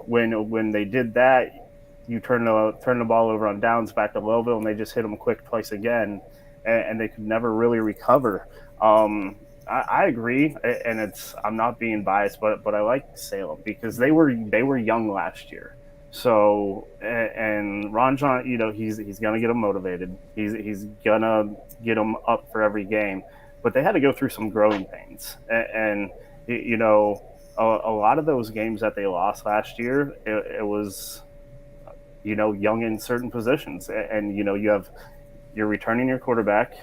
when they did that, you turn the ball over on downs back to Lowville, and they just hit them quick twice again, and they could never really recover. I agree, and I'm not being biased, but I like Salem because they were young last year, So, and Ron John, he's gonna get them motivated. He's gonna get them up for every game. But they had to go through some growing pains, and a lot of those games that they lost last year, it was, young in certain positions, and you're returning your quarterback,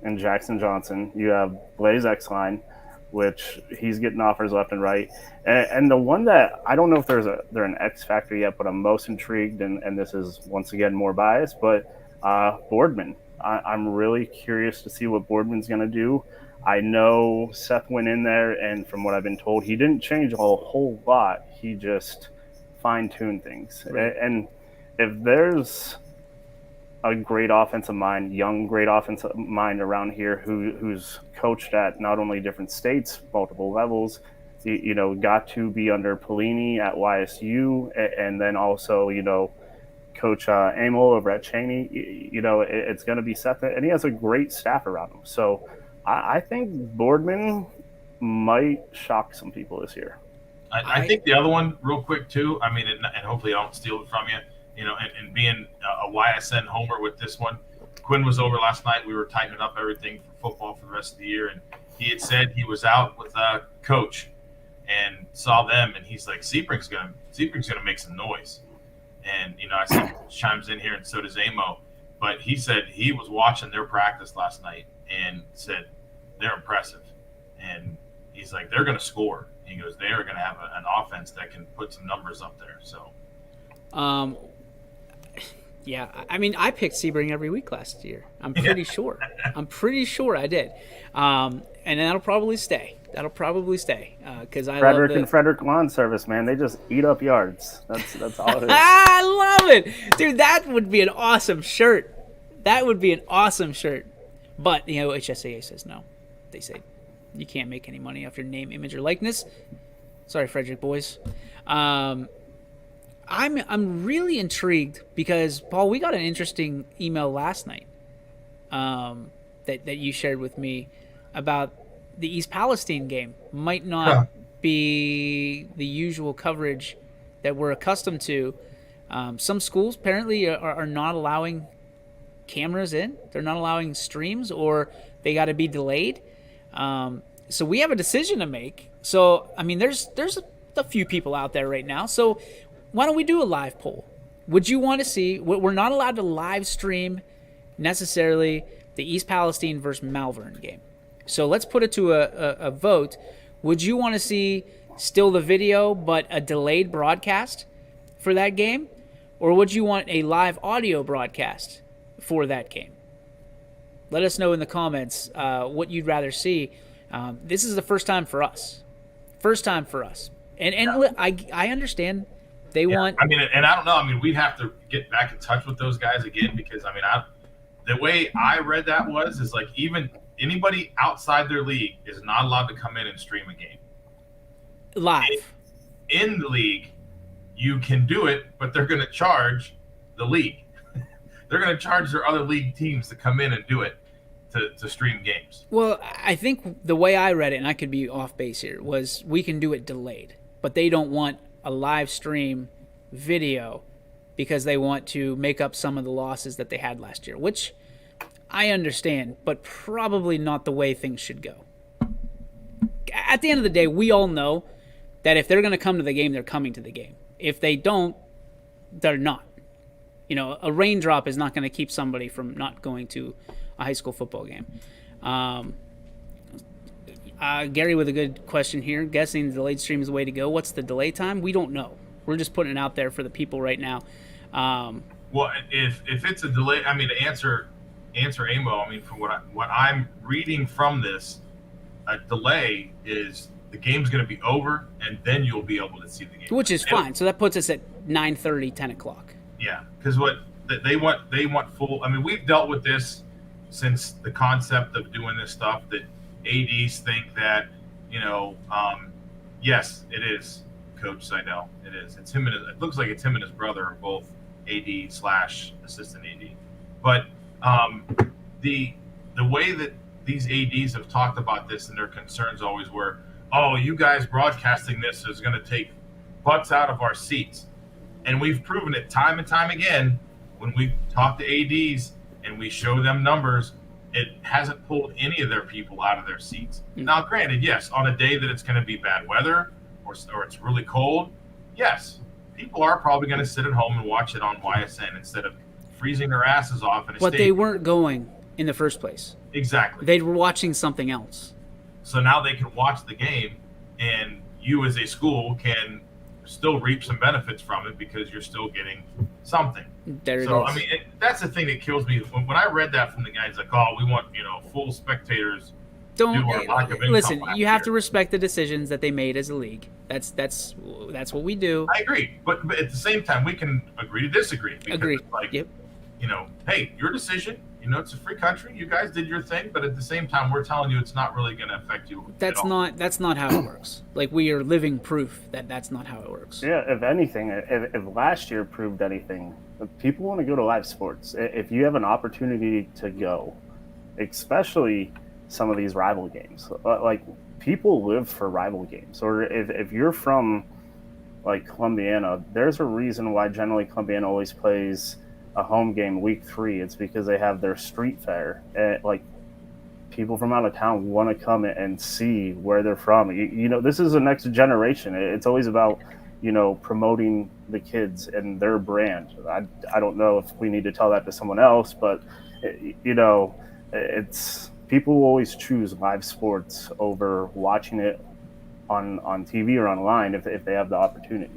and Jackson Johnson. You have Blaze Exline, which he's getting offers left and right. And the one that I don't know if they're an X factor yet, but I'm most intrigued, and this is once again more biased, but Boardman. I'm really curious to see what Boardman's going to do. I know Seth went in there, and from what I've been told, he didn't change a whole lot. He just fine-tuned things. Right. And if there's a great offensive mind, great offensive mind around here who's coached at not only different states, multiple levels, got to be under Pelini at YSU, and then also, Coach Amel over at Cheney, it's going to be Seth, and he has a great staff around him. So I think Boardman might shock some people this year. I think the other one, real quick, too, I mean, and hopefully I don't steal it from you, and being a YSN homer with this one, Quinn was over last night. We were tightening up everything for football for the rest of the year, and he had said he was out with Coach and saw them, and he's like, Sebring's gonna make some noise. And, I see chimes in here, and so does Amo. But he said he was watching their practice last night and said they're impressive. And he's like, they're going to score. He goes, they are going to have an offense that can put some numbers up there. So, yeah, I mean, I picked Sebring every week last year. I'm pretty sure. I'm pretty sure I did. And that'll probably stay. Because Frederick and Frederick Lawn Service, man, they just eat up yards. That's all it is. I love it, dude. That would be an awesome shirt. But HSAA says no. They say you can't make any money off your name, image, or likeness. Sorry, Frederick boys. I'm really intrigued because, Paul, we got an interesting email last night that you shared with me about the East Palestine game might not be the usual coverage that we're accustomed to. Some schools apparently are not allowing cameras in. They're not allowing streams, or they got to be delayed. So we have a decision to make. So, I mean, there's a few people out there right now. So why don't we do a live poll? Would you want to see, we're not allowed to live stream necessarily the East Palestine versus Malvern game. So let's put it to a vote. Would you want to see still the video but a delayed broadcast for that game? Or would you want a live audio broadcast for that game? Let us know in the comments what you'd rather see. This is the first time for us. And I understand they want... I mean, and I don't know. I mean, we'd have to get back in touch with those guys again because, I mean, the way I read that is like even anybody outside their league is not allowed to come in and stream a game. Live. In the league, you can do it, but they're going to charge the league. They're going to charge their other league teams to come in and do it to stream games. Well, I think the way I read it, and I could be off base here, was we can do it delayed, but they don't want a live stream video because they want to make up some of the losses that they had last year, which I understand, but probably not the way things should go. At the end of the day, we all know that if they're going to come to the game, they're coming to the game. If they don't, they're not. You know, a raindrop is not going to keep somebody from not going to a high school football game. Gary with a good question here. Guessing the delayed stream is the way to go. What's the delay time? We don't know. We're just putting it out there for the people right now. Well, if it's a delay, I mean, to answer Amo, I mean, from what I'm reading from this, a delay is the game's going to be over, and then you'll be able to see the game. Which is fine. So that puts us at 9:30, 10 o'clock. Yeah, because what they want full. I mean, we've dealt with this since the concept of doing this stuff. That ADs think that, yes, it is Coach Seidel. It is. It's him and it looks like it's him and his brother are both AD/assistant AD. But the way that these ADs have talked about this and their concerns always were, oh, you guys broadcasting this is going to take butts out of our seats. And we've proven it time and time again when we talk to ADs and we show them numbers, it hasn't pulled any of their people out of their seats. Now, granted, yes, on a day that it's going to be bad weather or it's really cold, yes, people are probably going to sit at home and watch it on YSN instead of freezing their asses off in a But stadium. they weren't going in the first place. Exactly. They were watching something else. So now they can watch the game, and you as a school can still reap some benefits from it because you're still getting something. There it so, is. I mean, that's the thing that kills me. When I read that from the guys, like, oh, we want, full spectators. Don't due to our lack of income listen. last You have year. to respect the decisions that they made as a league. That's what we do. I agree, but at the same time, we can agree to disagree. Because Agreed. It's like, Yep. Hey, your decision. It's a free country. You guys did your thing, but at the same time, we're telling you it's not really going to affect you. That's not how it works. Like, we are living proof that that's not how it works. Yeah, if anything, if last year proved anything, people want to go to live sports. If you have an opportunity to go, especially some of these rival games, like people live for rival games. Or if you're from like Columbiana, there's a reason why generally Columbiana always plays a home game week 3. It's because they have their street fair. Like people from out of town want to come and see where they're from. This is the next generation. It's always about promoting the kids and their brand. I don't know if we need to tell that to someone else, but it's people will always choose live sports over watching it on TV or online if they have the opportunity.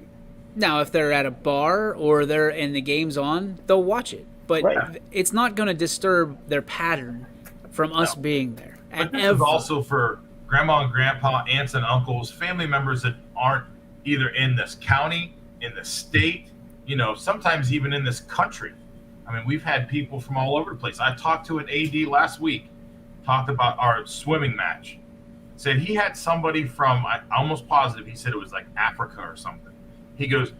Now, if they're at a bar or they're and the game's on, they'll watch it. But it's not going to disturb their pattern from us being there. But this is also for grandma and grandpa, aunts and uncles, family members that aren't either in this county, in the state, sometimes even in this country. I mean, we've had people from all over the place. I talked to an AD last week, talked about our swimming match. Said he had somebody from, I'm almost positive, he said it was like Africa or something. He goes,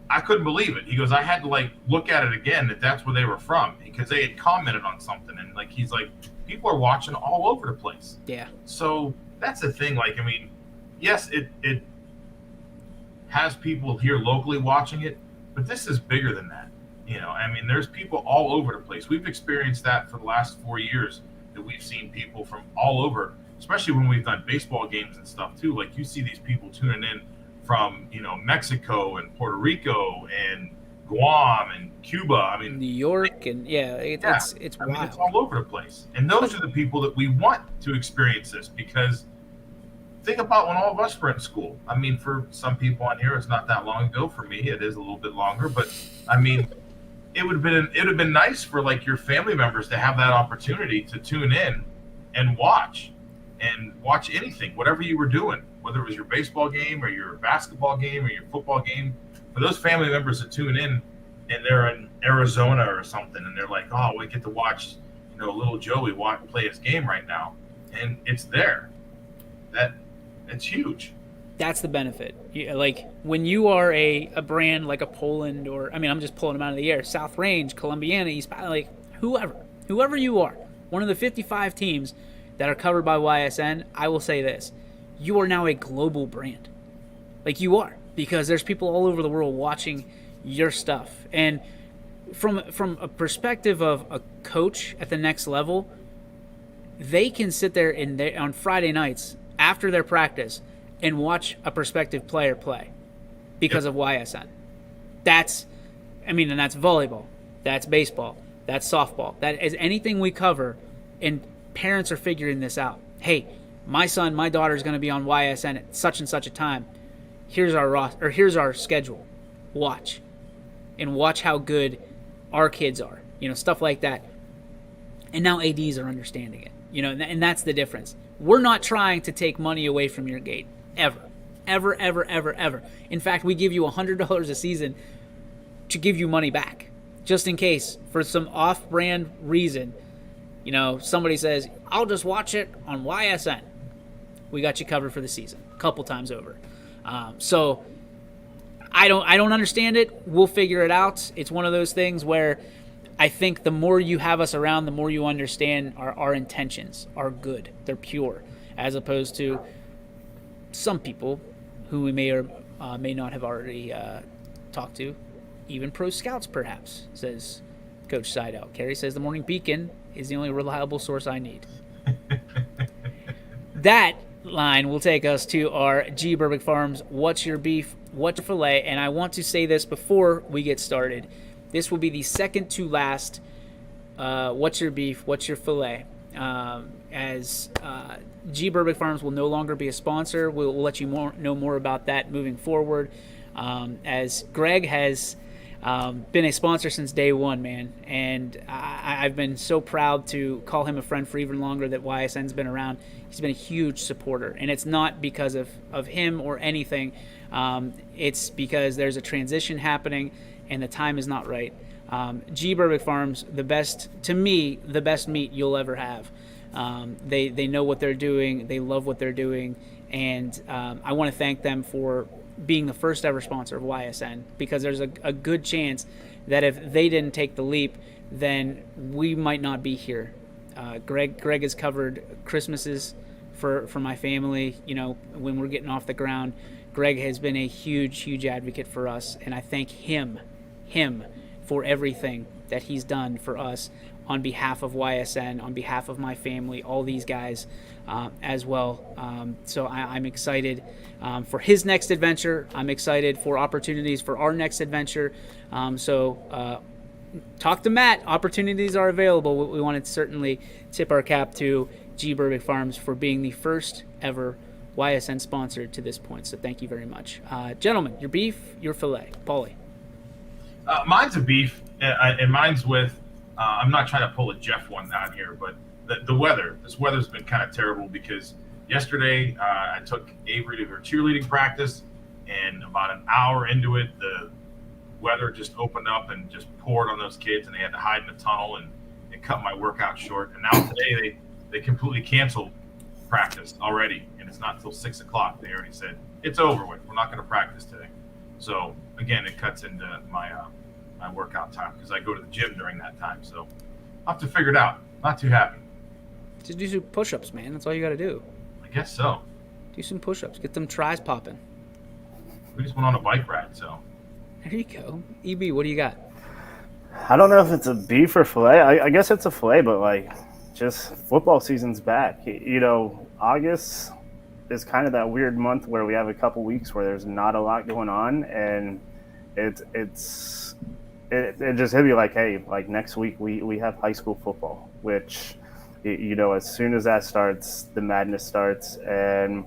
I couldn't believe it. He goes, I had to look at it again that's where they were from because they had commented on something. And he's like, people are watching all over the place. Yeah. So that's the thing. Yes, it has people here locally watching it, but this is bigger than that. There's people all over the place. We've experienced that for the last 4 years that we've seen people from all over, especially when we've done baseball games and stuff too. Like you see these people tuning in from Mexico and Puerto Rico and Guam and Cuba. New York and it's wild. It's all over the place. And those are the people that we want to experience this because think about when all of us were in school. For some people on here, it's not that long ago. For me, it is a little bit longer. But it would have been nice for your family members to have that opportunity to tune in and watch anything, whatever you were doing. Whether it was your baseball game or your basketball game or your football game, for those family members that tune in and they're in Arizona or something and they're like, oh, we get to watch, little Joey play his game right now. And it's there. It's huge. That's the benefit. When you are a brand like a Poland or, I'm just pulling them out of the air, South Range, Columbiana, East, whoever you are, one of the 55 teams that are covered by YSN, I will say this. You are now a global brand. You are, because there's people all over the world watching your stuff. And from a perspective of a coach at the next level, they can sit there on Friday nights after their practice and watch a prospective player play because of YSN. That's volleyball, that's baseball, that's softball, that is anything we cover, and parents are figuring this out. Hey, my son, my daughter is going to be on YSN at such and such a time. Here's our schedule. Watch how good our kids are. Stuff like that. And now ADs are understanding it. And that's the difference. We're not trying to take money away from your gate. Ever. Ever, ever, ever, ever. In fact, we give you $100 a season to give you money back. Just in case, for some off-brand reason, somebody says, I'll just watch it on YSN. We got you covered for the season a couple times over. So I don't understand it. We'll figure it out. It's one of those things where I think the more you have us around, the more you understand our intentions are good. They're pure, as opposed to some people who we may or may not have already talked to even pro scouts, perhaps, says Coach Seidel. Kerry says the Morning Beacon is the only reliable source I need. That line will take us to our G. Berbick Farms What's Your Beef, What's Your Filet? And I want to say this before we get started. This will be the second to last What's Your Beef, What's Your Filet? As G. Berbick Farms will no longer be a sponsor. We'll let you know more about that moving forward. As Greg has been a sponsor since day one, man. And I've been so proud to call him a friend for even longer that YSN's been around. He's been a huge supporter. And it's not because of him or anything. It's because there's a transition happening and the time is not right. G. Berbick Farms, the best meat you'll ever have. They know what they're doing. They love what they're doing. And I want to thank them for being the first ever sponsor of YSN, because there's a good chance that if they didn't take the leap, then we might not be here. Greg has covered Christmases for my family, when we're getting off the ground. Greg has been a huge advocate for us, and I thank him for everything that he's done for us on behalf of YSN, on behalf of my family, all these guys as well. So I'm excited for his next adventure. I'm excited for opportunities for our next adventure. So talk to Matt. Opportunities are available. We want to certainly tip our cap to G. Berbick Farms for being the first ever YSN sponsor to this point. So thank you very much. Gentlemen, your beef, your filet. Paulie. Mine's a beef, and mine's with, I'm not trying to pull a Jeff one down here, but the weather. This weather's been kind of terrible because yesterday I took Avery to her cheerleading practice, and about an hour into it, the weather just opened up and just poured on those kids, and they had to hide in a tunnel, and it cut my workout short. And now today they completely canceled practice already, and it's not until 6 o'clock. They already said, it's over with. We're not going to practice today. So, again, it cuts into my my workout time because I go to the gym during that time. So I'll have to figure it out. Not too happy. Just do some push-ups, man. That's all you got to do. I guess so. Do some push-ups. Get them tries popping. We just went on a bike ride, so. There you go. EB, what do you got? I don't know if it's a beef or filet. I guess it's a filet, but, just football season's back. August is kind of that weird month where we have a couple weeks where there's not a lot going on, and it just hit me hey, next week we have high school football, which, as soon as that starts, the madness starts, and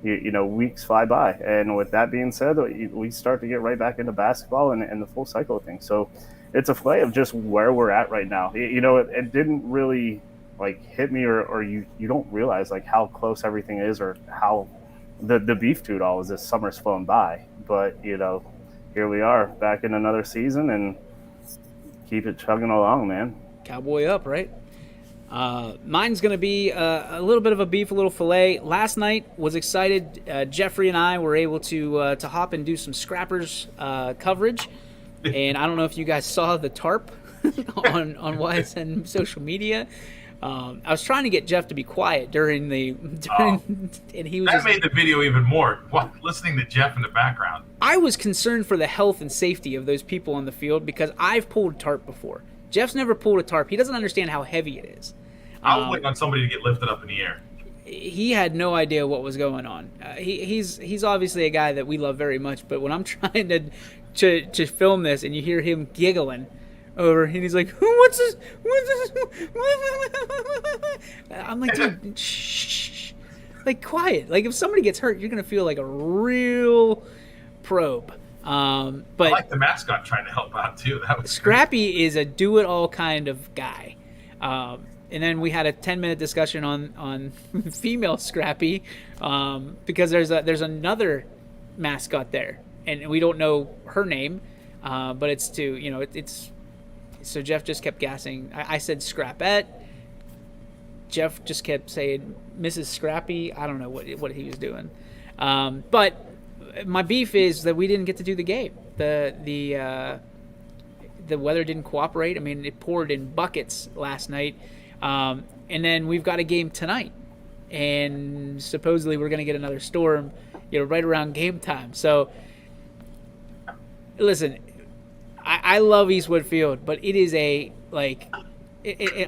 weeks fly by. And with that being said, we start to get right back into basketball and the full cycle of things. So it's a play of just where we're at right now. It didn't really hit me, or you don't realize how close everything is, or how the beef to it all is. This summer's flown by, but here we are back in another season and keep it chugging along, man. Cowboy up, right? Mine's going to be a little bit of a beef, a little filet. Last night was excited. Jeffrey and I were able to hop and do some Scrappers coverage. And I don't know if you guys saw the tarp on YSN social media. I was trying to get Jeff to be quiet during and he was. That made the video even more. Listening to Jeff in the background. I was concerned for the health and safety of those people on the field because I've pulled tarp before. Jeff's never pulled a tarp. He doesn't understand how heavy it is. I was waiting on somebody to get lifted up in the air. He had no idea what was going on. He's obviously a guy that we love very much, but when I'm trying to film this and you hear him giggling over, and he's like, what's this? I'm like, dude, shh. Quiet. If somebody gets hurt, you're going to feel like a real probe. But I like the mascot trying to help out, too. That was Scrappy great. is a do-it-all kind of guy. And then we had a 10-minute discussion on female Scrappy because there's another mascot there, and we don't know her name, but it's it's. So Jeff just kept gassing. I said Scrapette. Jeff just kept saying Mrs. Scrappy. I don't know what he was doing. But my beef is that we didn't get to do the game. The weather didn't cooperate. I mean, it poured in buckets last night. And then we've got a game tonight. And supposedly we're going to get another storm, right around game time. So, listen, I love Eastwood Field, but it is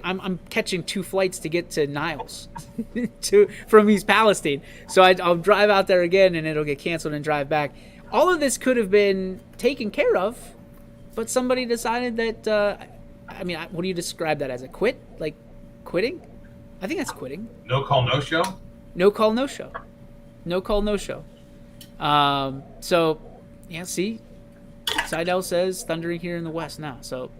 I'm catching 2 flights to get to Niles from East Palestine. So I'll drive out there again, and it'll get canceled and drive back. All of this could have been taken care of, but somebody decided that, what do you describe that as? A quit? Like quitting? I think that's quitting. No call, no show? No call, no show. No call, no show. So, yeah, see? Seidel says thundering here in the West now. So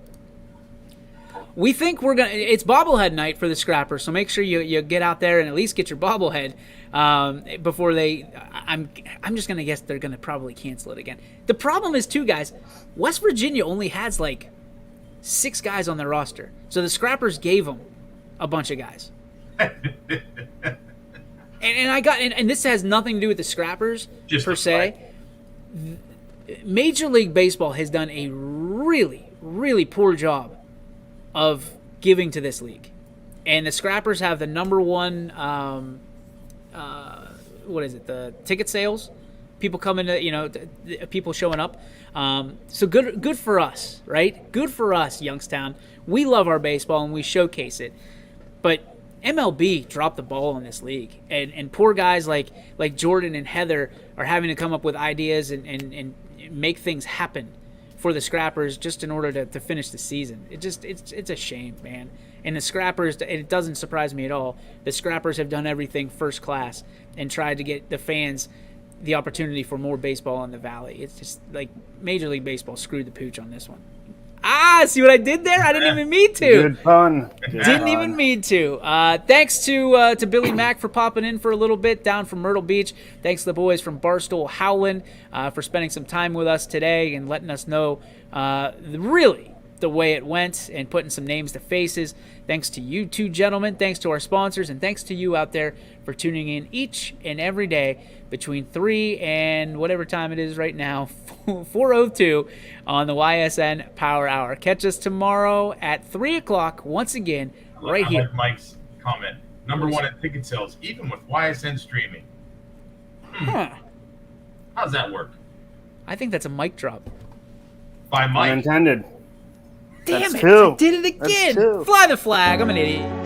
we think it's bobblehead night for the Scrappers, so make sure you get out there and at least get your bobblehead before I'm just going to guess they're going to probably cancel it again. The problem is, too, guys, West Virginia only has 6 guys on their roster. So the Scrappers gave them a bunch of guys. and this has nothing to do with the Scrappers per se. Major League Baseball has done a really, really poor job of giving to this league. And the Scrappers have the number one, the ticket sales? People coming to, people showing up. So good for us, right? Good for us, Youngstown. We love our baseball and we showcase it. But MLB dropped the ball in this league. And poor guys like Jordan and Heather are having to come up with ideas and make things happen for the Scrappers just in order to finish the season. It's a shame, man. And the Scrappers, it doesn't surprise me at all. The Scrappers have done everything first class and tried to get the fans the opportunity for more baseball in the Valley. It's just Major League Baseball screwed the pooch on this one. See what I did there? I didn't even mean to. Good pun. Didn't even mean to. Thanks to Billy Mack for popping in for a little bit down from Myrtle Beach. Thanks to the boys from Barstool Howland for spending some time with us today and letting us know really the way it went and putting some names to faces. Thanks to you two gentlemen. Thanks to our sponsors. And thanks to you out there for tuning in each and every day between 3 and whatever time it is right now, 4:02 on the YSN Power Hour. Catch us tomorrow at 3 o'clock once again right here. I like Mike's comment. Number 1 at ticket sales, even with YSN streaming. How's that work? I think that's a mic drop. By Mike. Unintended. Damn That's it! 2. I did it again. Fly the flag. I'm an idiot.